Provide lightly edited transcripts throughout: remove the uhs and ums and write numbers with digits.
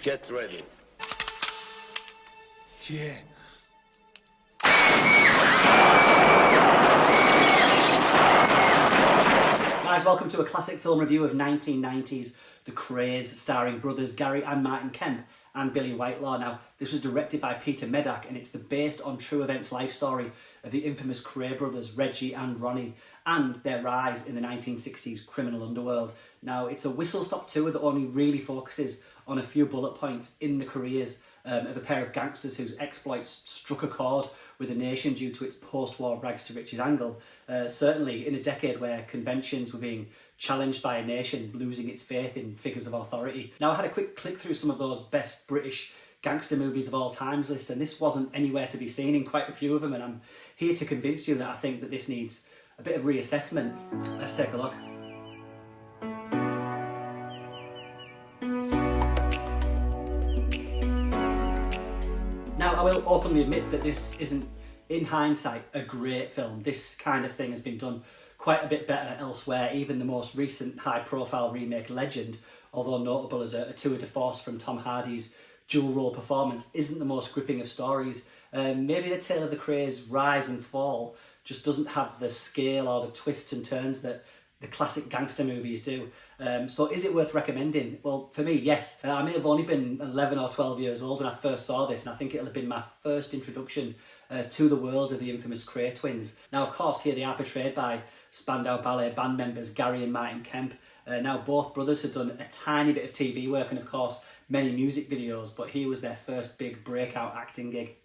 Get ready. Yeah. Guys, welcome to a classic film review of 1990s The Krays, starring brothers Gary and Martin Kemp and Billy Whitelaw. Now, this was directed by Peter Medak, and it's based on true events life story of the infamous Kray brothers, Reggie and Ronnie, and their rise in the 1960s criminal underworld. Now, it's a whistle-stop tour that only really focuses on a few bullet points in the careers of a pair of gangsters whose exploits struck a chord with the nation due to its post-war rags to riches angle. Certainly in a decade where conventions were being challenged by a nation losing its faith in figures of authority. Now, I had a quick click through some of those best British gangster movies of all times list, and this wasn't anywhere to be seen in quite a few of them, and I'm here to convince you that I think that this needs a bit of reassessment. Let's take a look. Now, I will openly admit that this isn't, in hindsight, a great film. This kind of thing has been done quite a bit better elsewhere. Even the most recent high-profile remake Legend, although notable as a tour de force from Tom Hardy's dual-role performance, isn't the most gripping of stories. Maybe the tale of the Krays' rise and fall just doesn't have the scale or the twists and turns that the classic gangster movies do. So is it worth recommending? Well, for me, yes. I may have only been 11 or 12 years old when I first saw this, and I think it'll have been my first introduction to the world of the infamous Kray twins. Now, of course, here they are portrayed by Spandau Ballet band members Gary and Martin Kemp. Now, both brothers had done a tiny bit of TV work and, of course, many music videos, but here was their first big breakout acting gig.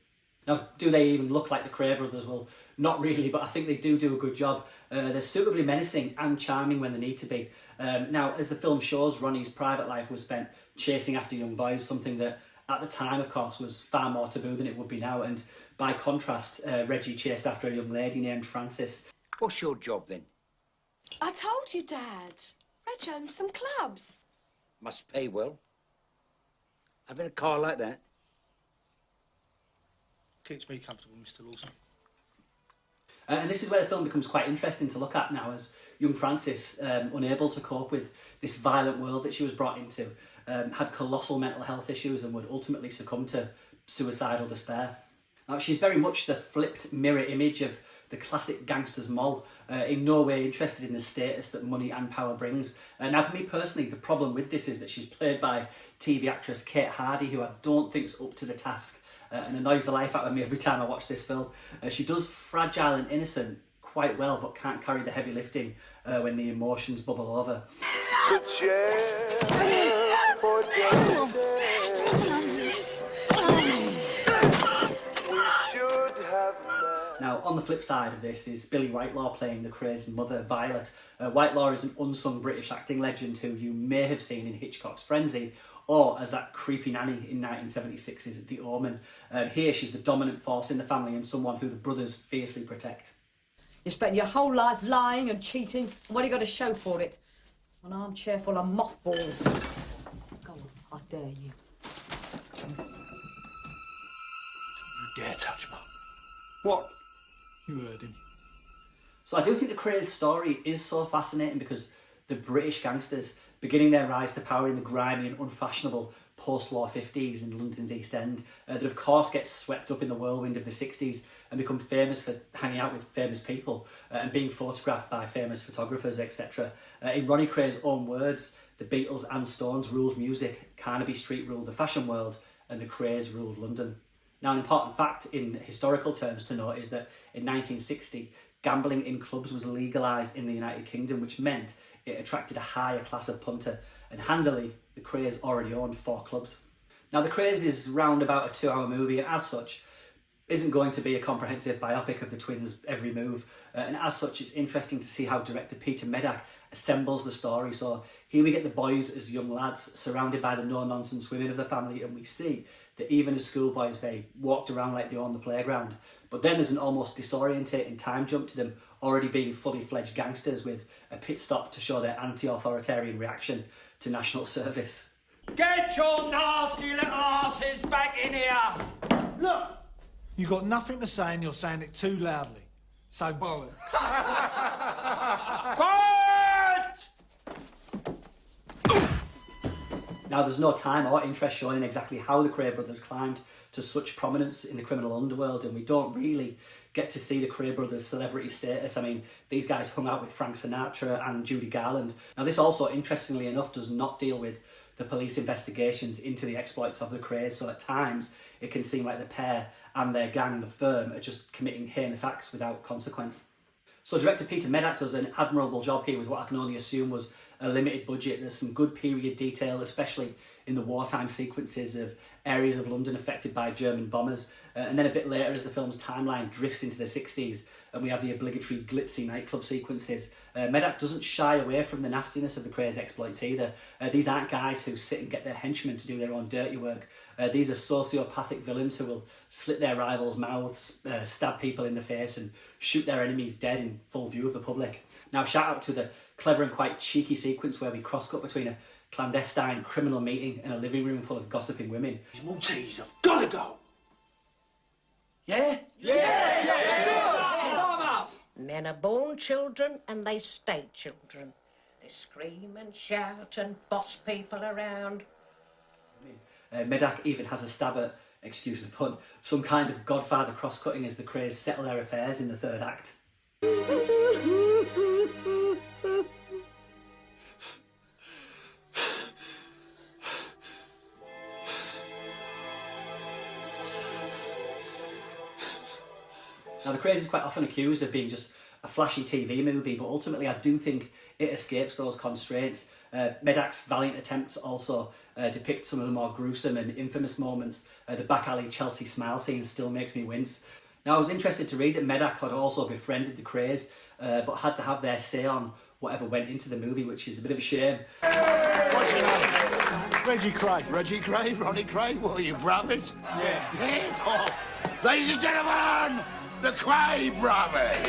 Now, do they even look like the Kray brothers? Well, not really, but I think they do a good job. They're suitably menacing and charming when they need to be. Now, as the film shows, Ronnie's private life was spent chasing after young boys, something that at the time, of course, was far more taboo than it would be now. And by contrast, Reggie chased after a young lady named Frances. What's your job then? I told you, Dad. Reg owns some clubs. Must pay well. Having a car like that. Keeps me comfortable, Mr. Lawson. And this is where the film becomes quite interesting to look at now, as young Frances, unable to cope with this violent world that she was brought into, had colossal mental health issues and would ultimately succumb to suicidal despair. Now, she's very much the flipped mirror image of the classic gangster's moll, in no way interested in the status that money and power brings. Now, for me personally, the problem with this is that she's played by TV actress Kate Hardy, who I don't think's up to the task, and annoys the life out of me every time I watch this film. She does fragile and innocent quite well, but can't carry the heavy lifting when the emotions bubble over. Now, on the flip side of this is Billy Whitelaw playing the Krays' mother, Violet. Whitelaw is an unsung British acting legend who you may have seen in Hitchcock's Frenzy, or as that creepy nanny in 1976's The Omen. Here she's the dominant force in the family and someone who the brothers fiercely protect. You spent your whole life lying and cheating, and what have you got to show for it? An armchair full of mothballs. Go on, I dare you. You dare touch Mum. What? You heard him. So I do think the Krays' story is so fascinating because the British gangsters, beginning their rise to power in the grimy and unfashionable post-war 50s in London's East End, that of course gets swept up in the whirlwind of the 60s and become famous for hanging out with famous people and being photographed by famous photographers, etc. In Ronnie Kray's own words, the Beatles and Stones ruled music, Carnaby Street ruled the fashion world, and the Krays ruled London. Now, an important fact in historical terms to note is that in 1960, gambling in clubs was legalised in the United Kingdom, which meant it attracted a higher class of punter, and handily, the Krays already owned 4 clubs. Now, The Krays is round about a 2-hour movie, and as such, isn't going to be a comprehensive biopic of the twins' every move, and as such, it's interesting to see how director Peter Medak assembles the story. So here we get the boys as young lads, surrounded by the no-nonsense women of the family, and we see that even as schoolboys, they walked around like they owned the playground. But then there's an almost disorientating time jump to them already being fully fledged gangsters, with a pit stop to show their anti-authoritarian reaction to national service. Get your nasty little asses back in here! Look! You got nothing to say and you're saying it too loudly. So bollocks. Quiet! Now, there's no time or interest shown in exactly how the Kray brothers climbed to such prominence in the criminal underworld, and we don't really get to see the Kray brothers' celebrity status. I mean, these guys hung out with Frank Sinatra and Judy Garland. Now, this also, interestingly enough, does not deal with the police investigations into the exploits of the Krays, so at times it can seem like the pair and their gang, the firm, are just committing heinous acts without consequence. So director Peter Medak does an admirable job here with what I can only assume was a limited budget. There's some good period detail, especially in the wartime sequences of areas of London affected by German bombers. And then a bit later, as the film's timeline drifts into the 60s, and we have the obligatory glitzy nightclub sequences, Medak doesn't shy away from the nastiness of the Krays exploits either. These aren't guys who sit and get their henchmen to do their own dirty work. These are sociopathic villains who will slit their rivals' mouths, stab people in the face and shoot their enemies dead in full view of the public. Now, shout out to the clever and quite cheeky sequence where we cross-cut between a clandestine criminal meeting and a living room full of gossiping women. These Maltese have got to go. Yeah? Men are born children and they stay children. They scream and shout and boss people around. Medak even has a stab at, excuse the pun, some kind of Godfather cross-cutting as the Krays settle their affairs in the third act. Now, The Krays is quite often accused of being just a flashy TV movie, but ultimately I do think it escapes those constraints. Medak's valiant attempts also depict some of the more gruesome and infamous moments. The back alley Chelsea smile scene still makes me wince. Now, I was interested to read that Medak had also befriended the Krays, but had to have their say on whatever went into the movie, which is a bit of a shame. What's your name? Reggie Kray. Reggie Kray, Ronnie Kray, what are you, brothers? Yeah. Yes, oh. Ladies and gentlemen, the Kray brothers!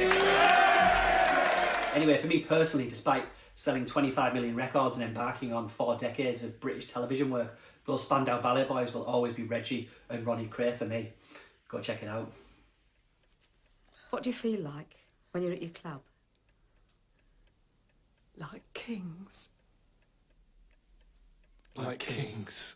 Anyway, for me personally, despite selling 25 million records and embarking on 4 decades of British television work, those Spandau Ballet boys will always be Reggie and Ronnie Kray for me. Go check it out. What do you feel like when you're at your club? Like kings. Like kings.